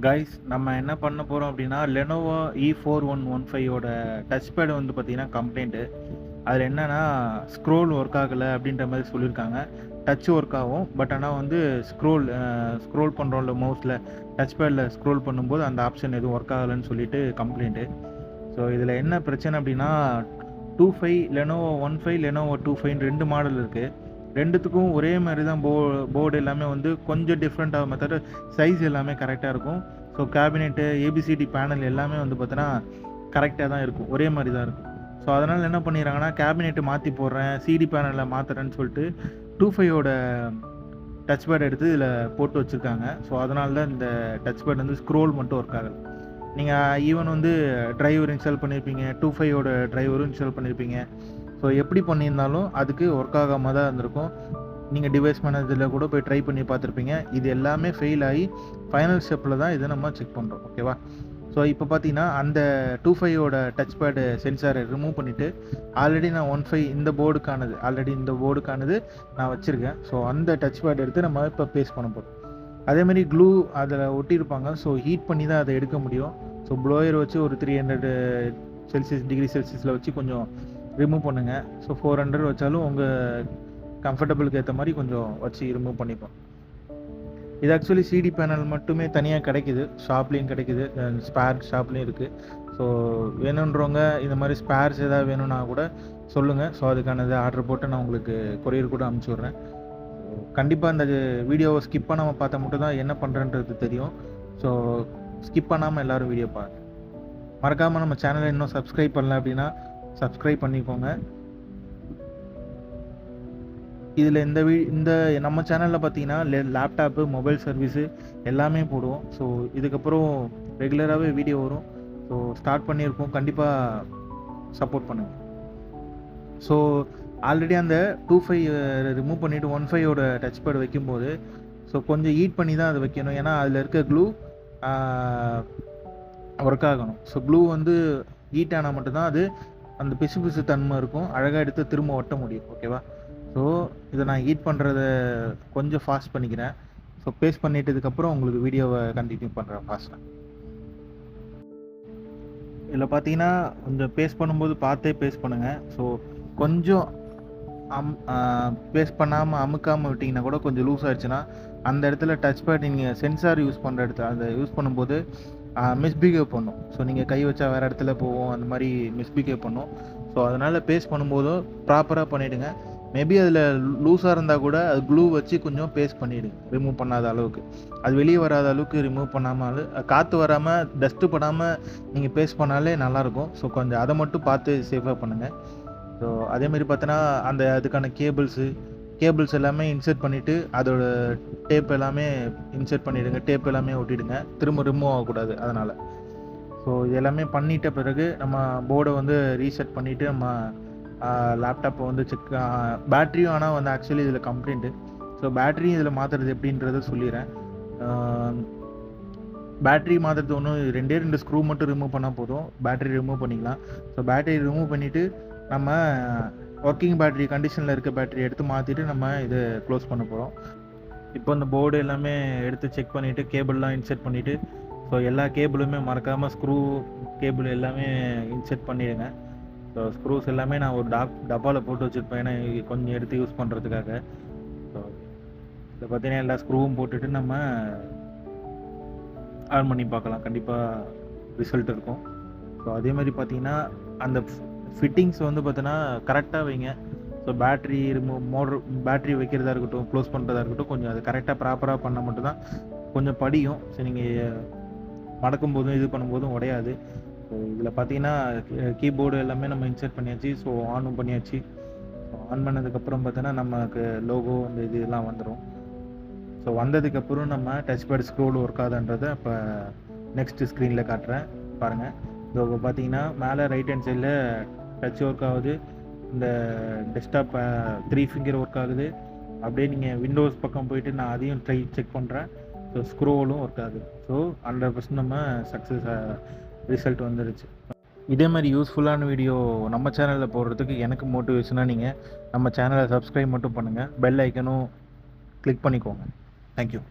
Guys நம்ம என்ன பண்ண போகிறோம் அப்படின்னா லெனோவோ E4115 ஓட டச் பேடு வந்து பார்த்தீங்கன்னா கம்ப்ளைண்ட்டு. அதில் என்னென்னா ஸ்க்ரோல் ஒர்க் ஆகலை அப்படின்ற மாதிரி சொல்லியிருக்காங்க. டச் ஒர்க் ஆகும், பட் ஆனால் வந்து ஸ்க்ரோல் பண்ணுறோம்ல மவுஸில் டச் பேடில் ஸ்க்ரோல் பண்ணும்போது அந்த ஆப்ஷன் எதுவும் ஒர்க் ஆகலைன்னு சொல்லிட்டு கம்ப்ளைண்ட்டு. ஸோ இதில் என்ன பிரச்சனை அப்படின்னா 25 லெனோவோ 15 லெனோவோ 25 2 மாடல் இருக்குது. ரெண்டுத்துக்கும் ஒரே மாதிரி தான் போர்டு எல்லாமே வந்து கொஞ்சம் டிஃப்ரெண்ட்டாக மெத்தட், சைஸ் எல்லாமே கரெக்டாக இருக்கும். ஸோ கேபினெட்டு ஏபிசிடி பேனல் எல்லாமே வந்து பார்த்தோன்னா கரெக்டாக தான் இருக்கும், ஒரே மாதிரி தான் இருக்கும். ஸோ அதனால் என்ன பண்ணிடுறாங்கன்னா கேபினெட்டு மாற்றி போடுறேன், சிடி பேனலில் மாற்றுறேன்னு சொல்லிட்டு 25ஓட டச் பேட் எடுத்து இதில் போட்டு வச்சுருக்காங்க. ஸோ அதனால தான் இந்த டச் பேட் வந்து ஸ்க்ரோல் மட்டும் ஒர்க் ஆகுது. நீங்கள் ஈவன் வந்து டிரைவர் இன்ஸ்டால் பண்ணியிருப்பீங்க, 25ஓட டிரைவரும் இன்ஸ்டால் பண்ணியிருப்பீங்க. ஸோ எப்படி பண்ணியிருந்தாலும் அதுக்கு ஒர்க் ஆகாமல் தான் இருந்திருக்கும். நீங்கள் டிவைஸ் மேனேஜரில் கூட போய் ட்ரை பண்ணி பார்த்துருப்பீங்க. இது எல்லாமே ஃபெயில் ஆகி ஃபைனல் ஸ்டெப்பில் தான் இதை நம்ம செக் பண்ணுறோம். ஓகேவா? ஸோ இப்போ பார்த்தீங்கன்னா அந்த 25ஓட டச் பேடு சென்சாரை ரிமூவ் பண்ணிவிட்டு ஆல்ரெடி நான் 15 இந்த போர்டுக்கானது நான் வச்சுருக்கேன். ஸோ அந்த டச் பேட் எடுத்து நம்ம இப்போ பேஸ்ட் பண்ண போகிறோம். அதேமாதிரி க்ளூ அதில் ஒட்டியிருப்பாங்க. ஸோ ஹீட் பண்ணி தான் அதை எடுக்க முடியும். ஸோ ப்ளோயர் வச்சு ஒரு 300 டிகிரி செல்சியஸில் வச்சு கொஞ்சம் ரிமூவ் பண்ணுங்கள். ஸோ 400 வச்சாலும் உங்கள் கம்ஃபர்டபுளுக்கு ஏற்ற மாதிரி கொஞ்சம் வச்சு ரிமூவ் பண்ணிப்போம். இது ஆக்சுவலி சிடி பேனல் மட்டுமே தனியாக கிடைக்குது, ஷாப்லேயும் கிடைக்குது, ஸ்பேர் ஷாப்லேயும் இருக்குது. ஸோ வேணுன்றவங்க இந்த மாதிரி ஸ்பேர்ஸ் ஏதாவது வேணும்னா கூட சொல்லுங்கள். ஸோ அதுக்கானது ஆர்டர் போட்டு நான் உங்களுக்கு கொரியர் கூட அனுப்பிச்சி விட்றேன். கண்டிப்பாக இந்த வீடியோவை ஸ்கிப் பண்ணாமல் பார்த்தா மட்டும் தான் என்ன பண்ணுறன்றது தெரியும். ஸோ ஸ்கிப் பண்ணாமல் எல்லோரும் வீடியோ பாருங்கள். மறக்காமல் நம்ம சேனலை இன்னும் சப்ஸ்கிரைப் பண்ணல அப்படின்னா சப்ஸ்கிரைப் பண்ணிக்கோங்க. இதில் இந்த நம்ம சேனலில் பார்த்தீங்கன்னா லேப்டாப்பு, மொபைல் சர்வீஸு எல்லாமே போடுவோம். ஸோ இதுக்கப்புறம் ரெகுலராகவே வீடியோ வரும். ஸோ ஸ்டார்ட் பண்ணியிருக்கோம், கண்டிப்பாக சப்போர்ட் பண்ணுங்கள். ஸோ ஆல்ரெடி அந்த 25 ரிமூவ் பண்ணிவிட்டு 15ஓட டச் பேட் வைக்கும்போது ஸோ கொஞ்சம் ஹீட் பண்ணி தான் அதை வைக்கணும். ஏன்னா அதில் இருக்க க்ளூ ஒர்க் ஆகணும். ஸோ க்ளூ வந்து ஹீட் ஆனால் மட்டும்தான் அது அந்த பிசு தன்மை இருக்கும், அழகாக எடுத்து திரும்ப ஒட்ட முடியும். ஓகேவா? ஸோ இதை நான் ஹீட் பண்ணுறத கொஞ்சம் ஃபாஸ்ட் பண்ணிக்கிறேன். ஸோ பேஸ்ட் பண்ணிட்டதுக்கப்புறம் உங்களுக்கு வீடியோவை கண்டினியூ பண்ணுறேன் ஃபாஸ்ட்டாக. இதில் பார்த்தீங்கன்னா கொஞ்சம் பேஸ்ட் பண்ணும்போது பார்த்தே பேஸ்ட் பண்ணுங்கள். ஸோ கொஞ்சம் பேஸ்ட் பண்ணாமல் அமுக்காமல் விட்டிங்கன்னா கூட கொஞ்சம் லூஸ் ஆகிடுச்சுன்னா அந்த இடத்துல டச் பேட் நீங்கள் சென்சார் யூஸ் பண்ணுற இடத்துல அதை யூஸ் பண்ணும்போது மிஸ்பிஹேவ் பண்ணும். ஸோ நீங்கள் கை வச்சா வேறு இடத்துல போவோம், அந்த மாதிரி மிஸ்பிஹேவ் பண்ணும். ஸோ அதனால் பேஸ்ட் பண்ணும்போதும் ப்ராப்பராக பண்ணிவிடுங்க. மேபி அதில் லூஸாக இருந்தால் கூட அது க்ளூ வச்சு கொஞ்சம் பேஸ்ட் பண்ணிவிடுங்க, ரிமூவ் பண்ணாத அளவுக்கு. அது வெளியே வராத அளவுக்கு ரிமூவ் பண்ணாமல், காற்று வராமல், டஸ்ட்டு படாமல் நீங்கள் பேஸ்ட் பண்ணாலே நல்லாயிருக்கும். ஸோ கொஞ்சம் அதை மட்டும் பார்த்து சேஃபாக பண்ணுங்கள். ஸோ அதேமாதிரி பார்த்தோன்னா அதுக்கான கேபிள்ஸ் எல்லாமே இன்சர்ட் பண்ணிவிட்டு அதோட டேப் எல்லாமே இன்சர்ட் பண்ணிவிடுங்க, டேப் எல்லாமே ஒட்டிடுங்க, திரும்ப ரிமூவ் ஆகக்கூடாது அதனால். ஸோ இது எல்லாமே பண்ணிட்ட பிறகு நம்ம போர்டை வந்து ரீசெட் பண்ணிவிட்டு நம்ம லேப்டாப்பை வந்து பேட்ரியும் ஆனால் வந்து ஆக்சுவலி இதில் கம்ப்ளைண்ட்டு. ஸோ பேட்ரியும் இதில் மாற்றுறது எப்படின்றத சொல்லிடுறேன். பேட்ரி மாற்றுறது ஒன்றும் 2 ஸ்க்ரூ மட்டும் ரிமூவ் பண்ணால் போதும், பேட்ரி ரிமூவ் பண்ணிக்கலாம். ஸோ பேட்ரி ரிமூவ் பண்ணிவிட்டு நம்ம ஒர்க்கிங் பேட்ரி கண்டிஷனில் இருக்க பேட்ரி எடுத்து மாற்றிட்டு நம்ம இதை க்ளோஸ் பண்ண போகிறோம். இப்போ இந்த போர்டு எல்லாமே எடுத்து செக் பண்ணிவிட்டு கேபிள்லாம் இன்செர்ட் பண்ணிவிட்டு ஸோ எல்லா கேபிளுமே மறக்காமல் ஸ்க்ரூ கேபிள் எல்லாமே இன்செர்ட் பண்ணிடுங்க. ஸோ ஸ்க்ரூஸ் எல்லாமே நான் ஒரு டப்பாவில் போட்டு வச்சுருப்பேன், ஏன்னா கொஞ்சம் எடுத்து யூஸ் பண்ணுறதுக்காக. ஸோ இதை பார்த்தீங்கன்னா எல்லா ஸ்க்ரூவும் போட்டுட்டு நம்ம ஆன் பண்ணி பார்க்கலாம், கண்டிப்பாக ரிசல்ட் இருக்கும். ஸோ அதேமாதிரி பார்த்தீங்கன்னா அந்த ஃபிட்டிங்ஸ் வந்து பார்த்தீங்கன்னா கரெக்டாக வைங்க. ஸோ பேட்ரி வைக்கிறதா இருக்கட்டும், க்ளோஸ் பண்ணுறதா இருக்கட்டும், கொஞ்சம் அது கரெக்டாக ப்ராப்பராக பண்ணால் மட்டும்தான் கொஞ்சம் படியும். ஸோ நீங்கள் மடக்கும் போதும் இது பண்ணும்போதும் உடையாது. ஸோ இதில் பார்த்தீங்கன்னா கீபோர்டு எல்லாமே நம்ம இன்சர்ட் பண்ணியாச்சு. ஸோ ஆனும் பண்ணியாச்சு. ஸோ ஆன் பண்ணதுக்கப்புறம் பார்த்தோன்னா நமக்கு லோகோ அந்த இதெல்லாம் வந்துடும். ஸோ வந்ததுக்கப்புறம் நம்ம டச் பேட் ஸ்க்ரோல் ஒர்க் ஆகுதுன்றதை இப்போ நெக்ஸ்ட் ஸ்க்ரீனில் காட்டுறேன் பாருங்கள். ஸோ இப்போ பார்த்தீங்கன்னா மேலே ரைட் ஹேண்ட் சைடில் டச் ஒர்க் ஆகுது, இந்த டெஸ்க்டாப் 3 ஃபிங்கர் ஒர்க் ஆகுது. அப்படியே நீங்கள் விண்டோஸ் பக்கம் போயிட்டு நான் அதையும் செக் பண்ணுறேன். ஸோ ஸ்க்ரோலும் ஒர்க் ஆகுது. ஸோ 100% நம்ம சக்ஸஸ் ரிசல்ட் வந்துருச்சு. இதே மாதிரி யூஸ்ஃபுல்லான வீடியோ நம்ம சேனலில் போடுறதுக்கு எனக்கு மோட்டிவேஷனாக நீங்கள் நம்ம சேனலை சப்ஸ்கிரைப் மட்டும் பண்ணுங்கள், பெல் ஐக்கனும் கிளிக் பண்ணிக்கோங்க. தேங்க்யூ.